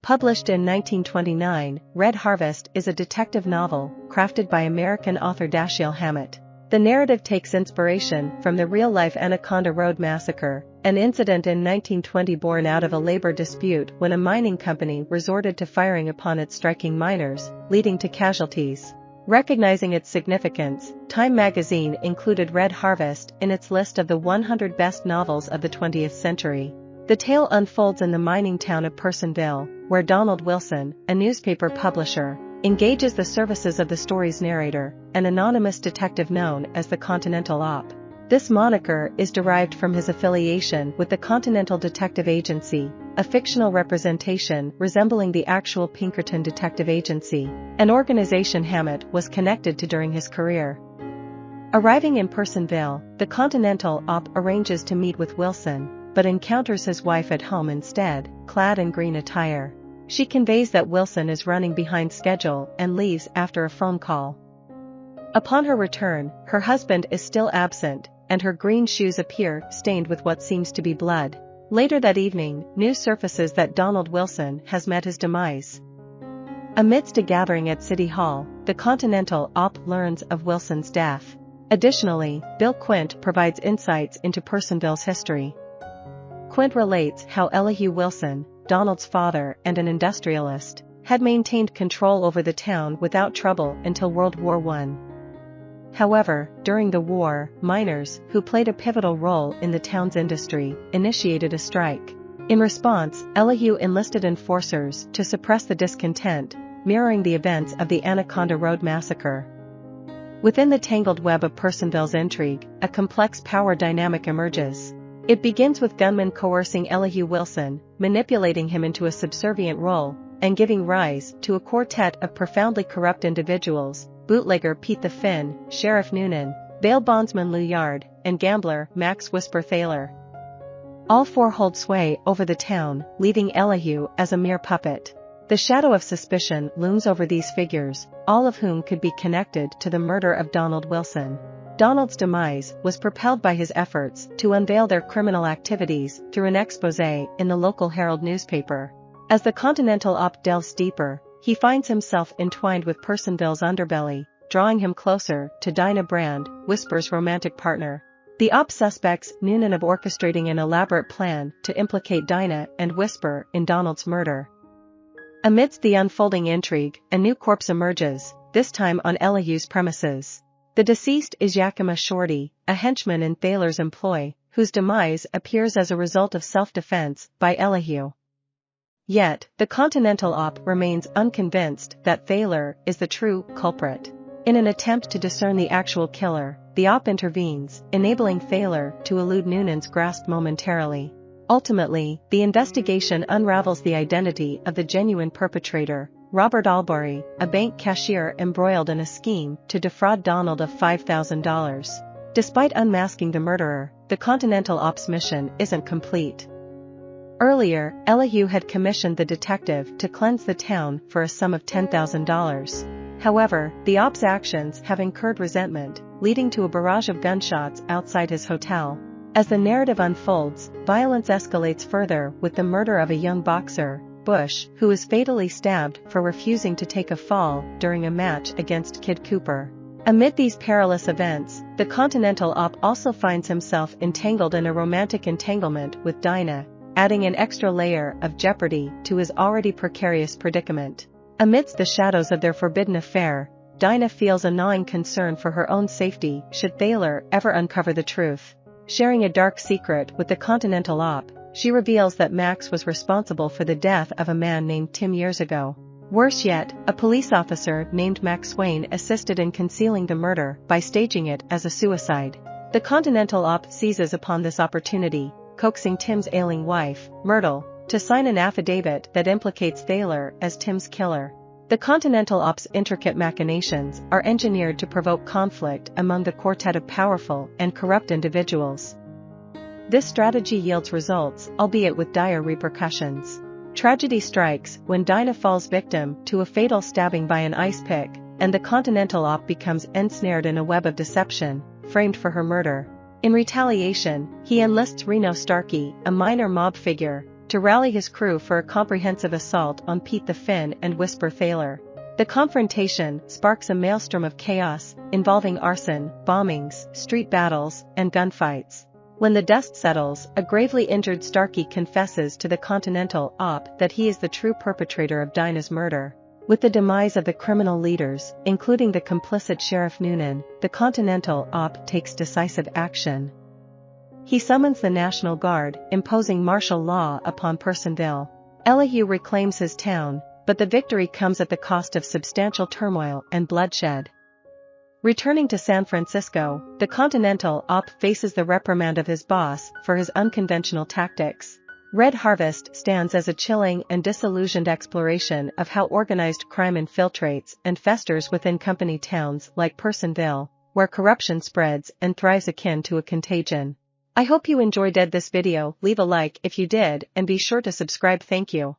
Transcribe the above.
Published in 1929, Red Harvest is a detective novel crafted by American author Dashiell Hammett. The narrative takes inspiration from the real-life Anaconda Road Massacre, an incident in 1920 born out of a labor dispute when a mining company resorted to firing upon its striking miners, leading to casualties. Recognizing its significance, Time magazine included Red Harvest in its list of the 100 best novels of the 20th century. The tale unfolds in the mining town of Personville, where Donald Wilson, a newspaper publisher, engages the services of the story's narrator, an anonymous detective known as the Continental Op. This moniker is derived from his affiliation with the Continental Detective Agency, a fictional representation resembling the actual Pinkerton Detective Agency, an organization Hammett was connected to during his career. Arriving in Personville, the Continental Op arranges to meet with Wilson, but encounters his wife at home instead, clad in green attire. She conveys that Wilson is running behind schedule and leaves after a phone call. Upon her return, her husband is still absent, and her green shoes appear stained with what seems to be blood. Later that evening, news surfaces that Donald Wilson has met his demise. Amidst a gathering at City Hall, the Continental Op learns of Wilson's death. Additionally, Bill Quint provides insights into Personville's history. Quint relates how Elihu Wilson, Donald's father and an industrialist, had maintained control over the town without trouble until World War I. However, during the war, miners, who played a pivotal role in the town's industry, initiated a strike. In response, Elihu enlisted enforcers to suppress the discontent, mirroring the events of the Anaconda Road Massacre. Within the tangled web of Personville's intrigue, a complex power dynamic emerges. It begins with gunmen coercing Elihu Wilson, manipulating him into a subservient role, and giving rise to a quartet of profoundly corrupt individuals: bootlegger Pete the Finn, Sheriff Noonan, bail bondsman Lou Yard, and gambler Max Whisper Thaler. All four hold sway over the town, leaving Elihu as a mere puppet. The shadow of suspicion looms over these figures, all of whom could be connected to the murder of Donald Wilson. Donald's demise was propelled by his efforts to unveil their criminal activities through an exposé in the local Herald newspaper. As the Continental Op delves deeper, he finds himself entwined with Personville's underbelly, drawing him closer to Dinah Brand, Whisper's romantic partner. The Op suspects Noonan of orchestrating an elaborate plan to implicate Dinah and Whisper in Donald's murder. Amidst the unfolding intrigue, a new corpse emerges, this time on Elihu's premises. The deceased is Yakima Shorty, a henchman in Thaler's employ, whose demise appears as a result of self-defense by Elihu. Yet, the Continental Op remains unconvinced that Thaler is the true culprit. In an attempt to discern the actual killer, the Op intervenes, enabling Thaler to elude Noonan's grasp momentarily. Ultimately, the investigation unravels the identity of the genuine perpetrator, Robert Albury, a bank cashier embroiled in a scheme to defraud Donald of $5,000. Despite unmasking the murderer, the Continental Op's mission isn't complete. Earlier, Elihu had commissioned the detective to cleanse the town for a sum of $10,000. However, the Op's actions have incurred resentment, leading to a barrage of gunshots outside his hotel. As the narrative unfolds, violence escalates further with the murder of a young boxer, Bush, who is fatally stabbed for refusing to take a fall during a match against Kid Cooper. Amid these perilous events, the Continental Op also finds himself entangled in a romantic entanglement with Dinah, adding an extra layer of jeopardy to his already precarious predicament. Amidst the shadows of their forbidden affair, Dinah feels a gnawing concern for her own safety should Thaler ever uncover the truth. Sharing a dark secret with the Continental Op, she reveals that Max was responsible for the death of a man named Tim years ago. Worse yet, a police officer named Max Swain assisted in concealing the murder by staging it as a suicide. The Continental Op seizes upon this opportunity, coaxing Tim's ailing wife, Myrtle, to sign an affidavit that implicates Thaler as Tim's killer. The Continental Op's intricate machinations are engineered to provoke conflict among the quartet of powerful and corrupt individuals. This strategy yields results, albeit with dire repercussions. Tragedy strikes when Dinah falls victim to a fatal stabbing by an ice pick, and the Continental Op becomes ensnared in a web of deception, framed for her murder. In retaliation, he enlists Reno Starkey, a minor mob figure, to rally his crew for a comprehensive assault on Pete the Finn and Whisper Thaler. The confrontation sparks a maelstrom of chaos, involving arson, bombings, street battles, and gunfights. When the dust settles, a gravely injured Starkey confesses to the Continental Op that he is the true perpetrator of Dinah's murder. With the demise of the criminal leaders, including the complicit Sheriff Noonan, the Continental Op takes decisive action. He summons the National Guard, imposing martial law upon Personville. Elihu reclaims his town, but the victory comes at the cost of substantial turmoil and bloodshed. Returning to San Francisco, the Continental Op faces the reprimand of his boss for his unconventional tactics. Red Harvest stands as a chilling and disillusioned exploration of how organized crime infiltrates and festers within company towns like Personville, where corruption spreads and thrives akin to a contagion. I hope you enjoyed this video. Leave a like if you did and be sure to subscribe. Thank you.